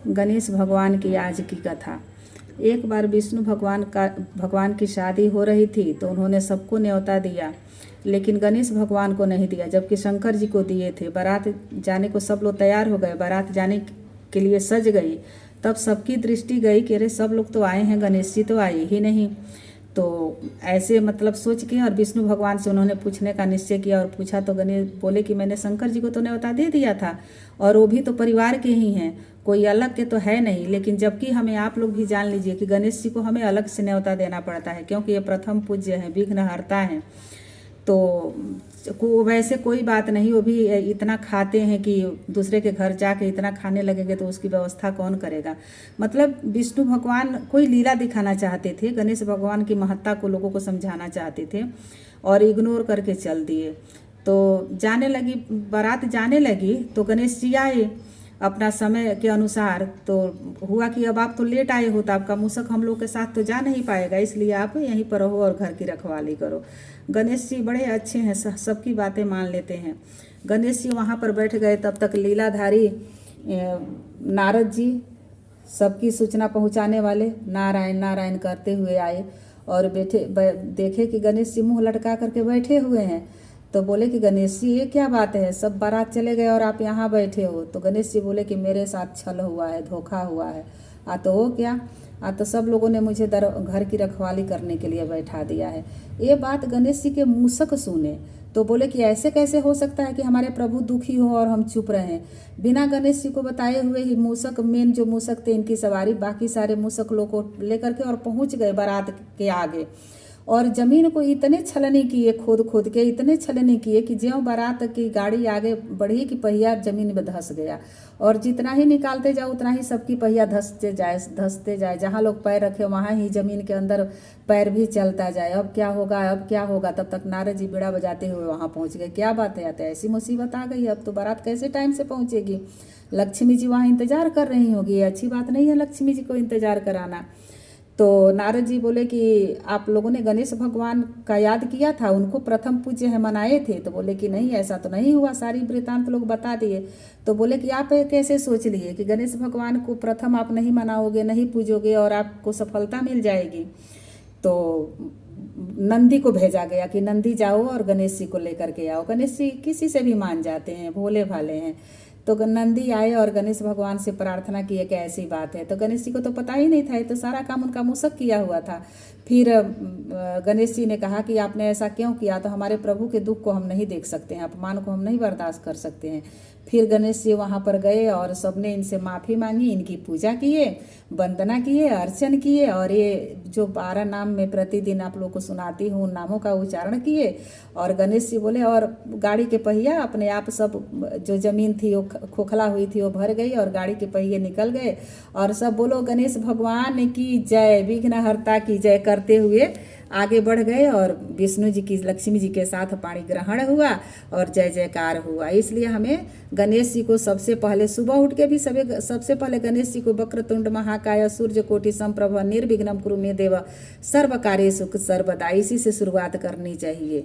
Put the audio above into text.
गणेश भगवान की आज की कथा। एक बार विष्णु भगवान की शादी हो रही थी तो उन्होंने सबको न्योता दिया, लेकिन गणेश भगवान को नहीं दिया, जबकि शंकर जी को दिए थे। बारात जाने को सब लोग तैयार हो गए, बारात जाने के लिए सज गई। तब सबकी दृष्टि गई कि अरे सब लोग तो आए हैं, गणेश जी तो आए ही नहीं। तो ऐसे मतलब सोच के और विष्णु भगवान से उन्होंने पूछने का निश्चय किया और पूछा तो गणेश बोले कि मैंने शंकर जी को तो न्योता दे दिया था, और वो भी तो परिवार के ही हैं, कोई अलग के तो है नहीं। लेकिन जबकि हमें आप लोग भी जान लीजिए कि गणेश जी को हमें अलग से न्योता देना पड़ता है, क्योंकि ये प्रथम पूज्य हैं, विघ्नहर्ता हैं। तो वैसे कोई बात नहीं, वो भी इतना खाते हैं कि दूसरे के घर जाके इतना खाने लगेंगे तो उसकी व्यवस्था कौन करेगा। मतलब विष्णु भगवान कोई लीला दिखाना चाहते थे, गणेश भगवान की महत्ता को लोगों को समझाना चाहते थे और इग्नोर करके चल दिए। तो जाने लगी बारात, जाने लगी तो गणेश जी आए अपना समय के अनुसार। तो हुआ कि अब आप तो लेट आए हो तो आपका मूसक हम लोग के साथ तो जा नहीं पाएगा, इसलिए आप यहीं पर रहो और घर की रखवाली करो। गणेश जी बड़े अच्छे हैं, सबकी बातें मान लेते हैं। गणेश जी वहाँ पर बैठ गए, तब तक लीलाधारी नारद जी, सबकी सूचना पहुँचाने वाले, नारायण नारायण करते हुए आए और देखे कि गणेश जी मुँह लटका करके बैठे हुए हैं। तो बोले कि गणेश जी ये क्या बात है, सब बारात चले गए और आप यहाँ बैठे हो। तो गणेश जी बोले कि मेरे साथ छल हुआ है, धोखा हुआ है। तो वो क्या, तो सब लोगों ने मुझे घर की रखवाली करने के लिए बैठा दिया है। ये बात गणेश जी के मूसक सुने तो बोले कि ऐसे कैसे हो सकता है कि हमारे प्रभु दुखी हो और हम चुप रहें। बिना गणेश जी को बताए हुए ही मूसक, मेन जो मूसक थे इनकी सवारी, बाकी सारे मूसक लोग को लेकर के और पहुँच गए बारात के आगे। और जमीन को इतने छलनी किए, खोद खोद के इतने छलनी किए कि ज्यों बारात की गाड़ी आगे बढ़ी कि पहिया जमीन में धंस गया। और जितना ही निकालते जाओ उतना ही सबकी पहिया धंसते जाए। जहाँ लोग पैर रखे वहाँ ही जमीन के अंदर पैर भी चलता जाए। अब क्या होगा, अब क्या होगा। तब तक नारद जी बेड़ा बजाते हुए वहाँ पहुँच गए। क्या बात है, आते ऐसी मुसीबत आ गई, अब तो बारात कैसे टाइम से पहुँचेगी। लक्ष्मी जी वहाँ इंतजार कर रही होगी, ये अच्छी बात नहीं है लक्ष्मी जी को इंतजार कराना। तो नारद जी बोले कि आप लोगों ने गणेश भगवान का याद किया था, उनको प्रथम पूज्य है मनाए थे। तो बोले कि नहीं, ऐसा तो नहीं हुआ, सारी वृतांत लोग बता दिए। तो बोले कि आप कैसे सोच लिए कि गणेश भगवान को प्रथम आप नहीं मनाओगे, नहीं पूजोगे और आपको सफलता मिल जाएगी। तो नंदी को भेजा गया कि नंदी जाओ और गणेश जी को लेकर के आओ। गणेश जी किसी से भी मान जाते हैं, भोले भाले हैं। तो नंदी आए और गणेश भगवान से प्रार्थना की कि ऐसी बात है। तो गणेश जी को तो पता ही नहीं था, ये तो सारा काम उनका मूसक किया हुआ था। फिर गणेश जी ने कहा कि आपने ऐसा क्यों किया, तो हमारे प्रभु के दुख को हम नहीं देख सकते हैं, अपमान को हम नहीं बर्दाश्त कर सकते हैं। फिर गणेश जी वहाँ पर गए और सबने इनसे माफ़ी मांगी, इनकी पूजा किए, वंदना किए, अर्चन किए, और ये जो 12 नाम में प्रतिदिन आप लोग को सुनाती हूँ उन नामों का उच्चारण किए। और गणेश जी बोले और गाड़ी के पहिया अपने आप, सब जो जमीन थी वो खोखला हुई थी वो भर गई और गाड़ी के पहिए निकल गए। और सब बोलो गणेश भगवान की जय, विघ्नहर्ता की जय करते हुए आगे बढ़ गए। और विष्णु जी की, लक्ष्मी जी के साथ पाणी ग्रहण हुआ और जय जयकार हुआ। इसलिए हमें गणेश जी को सबसे पहले सुबह उठ के भी सबसे पहले गणेश जी को वक्रतुंड महाकाय सूर्यकोटि समप्रभ निर्विघ्नं कुरु मे देव सर्व कार्येषु सर्वदा, इसी से शुरुआत करनी चाहिए।